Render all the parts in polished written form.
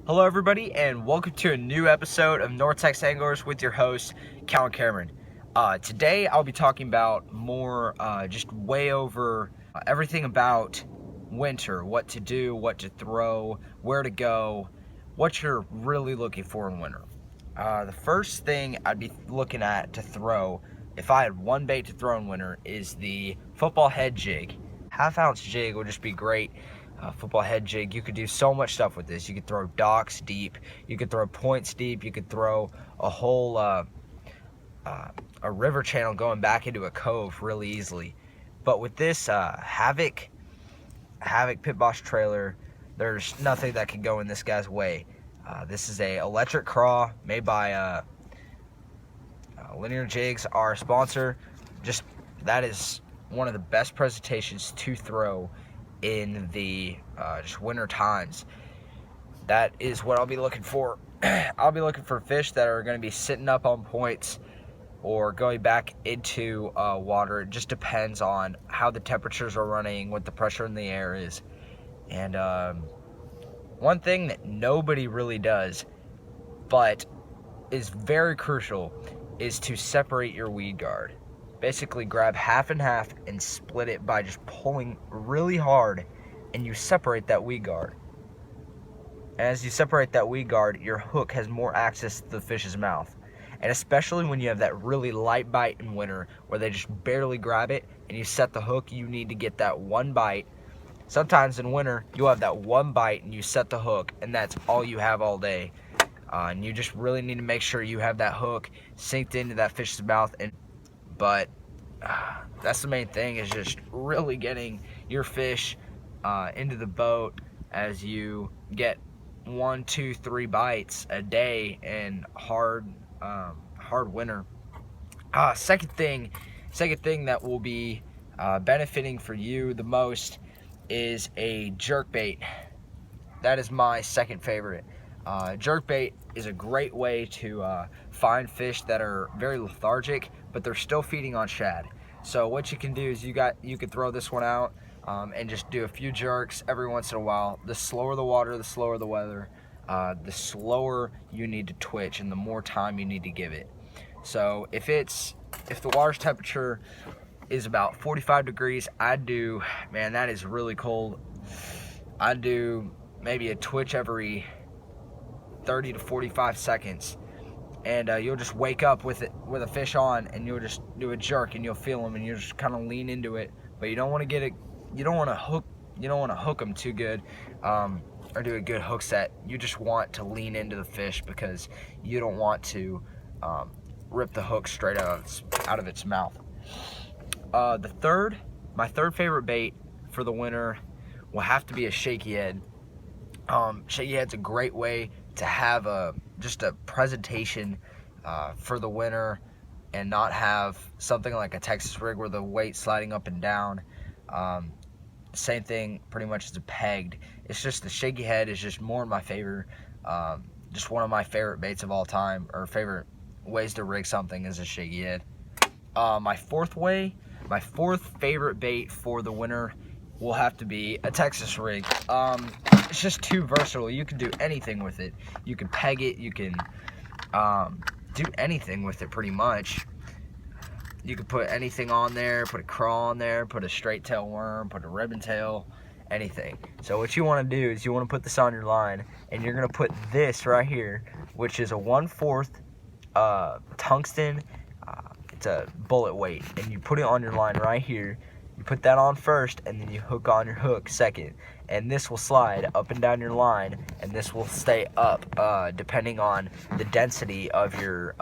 Hello everybody and welcome to a new episode of North Texas Anglers with your host, Calvin Cameron. Today I'll be talking about more just way over everything about winter, what to do, what to throw, where to go, what you're really looking for in winter. The first thing I'd be looking at to throw, if I had one bait to throw in winter, is the football head jig. Half-ounce jig would just be great. Football head jig, you could do so much stuff with this. You could throw docks deep, you could throw points deep, you could throw a whole a river channel going back into a cove really easily. But with this Havoc Pit Boss trailer, there's nothing that can go in this guy's way. This is a electric craw made by Linear Jigs, our sponsor. Just that is one of the best presentations to throw in the just winter times. That is what I'll be looking for. I'll be looking for fish that are going to be sitting up on points or going back into water. It just depends on how the temperatures are running, what the pressure in the air is. And one thing that nobody really does, but is very crucial, is to separate your weed guard. Basically grab half and half and split it by just pulling really hard, and you separate that weed guard. As you separate that weed guard, your hook has more access to the fish's mouth. And especially when you have that really light bite in winter where they just barely grab it and you set the hook, you need to get that one bite. Sometimes in winter, you'll have that one bite and you set the hook, and that's all you have all day. And you just really need to make sure you have that hook synced into that fish's mouth. But that's the main thing, is just really getting your fish into the boat as you get 1, 2, 3 bites a day in hard winter. Second thing that will be benefiting for you the most is a jerkbait. That is my second favorite. Jerkbait is a great way to find fish that are very lethargic, but they're still feeding on shad. So what you can do is you could throw this one out and just do a few jerks every once in a while. The slower the water, the slower the weather, the slower you need to twitch and the more time you need to give it. So if the water's temperature is about 45 degrees, that is really cold. I'd do maybe a twitch every 30 to 45 seconds, and you'll just wake up with a fish on, and you'll just do a jerk and you'll feel them, and you'll just kind of lean into it. But you don't want to hook them too good or do a good hook set. You just want to lean into the fish because you don't want to rip the hook straight out of its mouth. My third favorite bait for the winter will have to be a shaky head. Shaky head's a great way to have just a presentation for the winter and not have something like a Texas rig where the weight's sliding up and down. Same thing pretty much as a pegged. It's just the shaky head is just more my favorite, just one of my favorite baits of all time, or favorite ways to rig something is a shaky head. My fourth favorite bait for the winter will have to be a Texas rig. It's just too versatile. You can do anything with it. You can peg it. You can do anything with it pretty much. You can put anything on there, put a craw on there, put a straight tail worm, put a ribbon tail, anything. So what you want to do is you want to put this on your line, and you're going to put this right here, which is a 1/4 tungsten. It's a bullet weight, and you put it on your line right here. You put that on first, and then you hook on your hook second, and this will slide up and down your line, and this will stay up depending on the density of your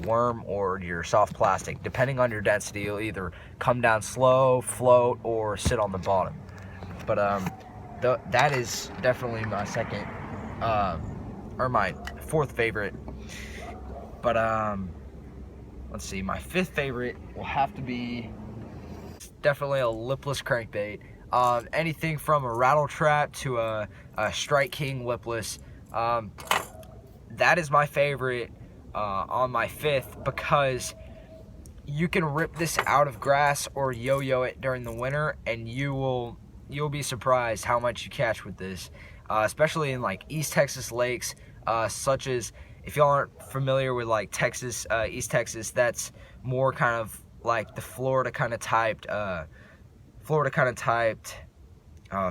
worm or your soft plastic. Depending on your density, you'll either come down slow, float, or sit on the bottom. But that is definitely my second or my fourth favorite. But let's see, my fifth favorite will have to be definitely a lipless crankbait. Anything from a rattle trap to a Strike King lipless. That is my favorite on my fifth, because you can rip this out of grass or yo-yo it during the winter, and you'll be surprised how much you catch with this. especially in like East Texas lakes, such as, if y'all aren't familiar with like Texas, East Texas, that's more kind of like the Florida kind of typed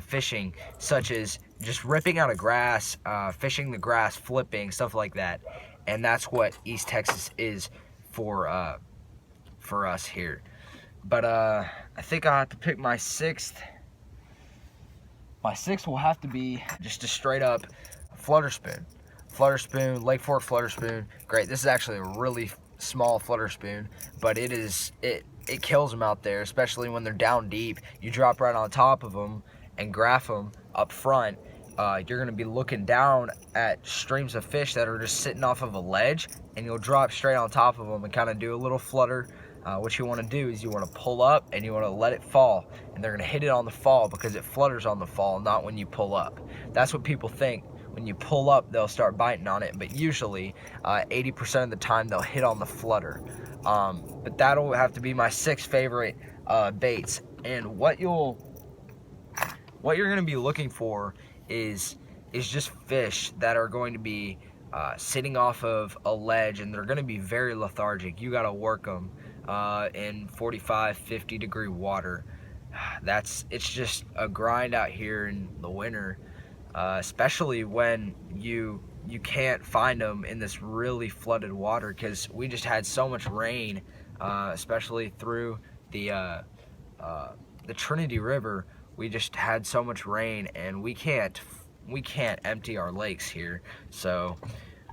fishing, such as just ripping out of grass, fishing the grass, flipping, stuff like that. And that's what East Texas is for us here. But I think I have to pick my sixth. My sixth will have to be just a straight up flutter spoon. Flutter spoon, Lake Fork flutter spoon. Great. This is actually a really small flutter spoon, but it kills them out there, especially when they're down deep. You drop right on top of them and graph them up front. You're going to be looking down at streams of fish that are just sitting off of a ledge, and you'll drop straight on top of them and kind of do a little flutter. What you want to do is you want to pull up and you want to let it fall, and they're going to hit it on the fall because it flutters on the fall, not when you pull up. That's what people think. When you pull up, they'll start biting on it, but usually 80% of the time they'll hit on the flutter. But that'll have to be my sixth favorite baits. And what you're going to be looking for is just fish that are going to be sitting off of a ledge, and they're going to be very lethargic. You got to work them in 45, 50 degree water. It's just a grind out here in the winter, especially when you can't find them in this really flooded water, because we just had so much rain, especially through the Trinity River. We just had so much rain, and we can't empty our lakes here. So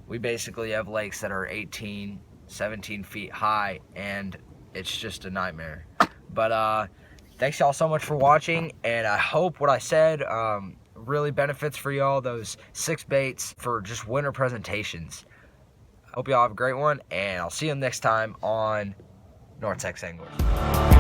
we basically have lakes that are 18, 17 feet high, and it's just a nightmare. But thanks y'all so much for watching, and I hope what I said really benefits for y'all, those 6 baits for just winter presentations. Hope y'all have a great one, and I'll see you next time on North Texas Anglers.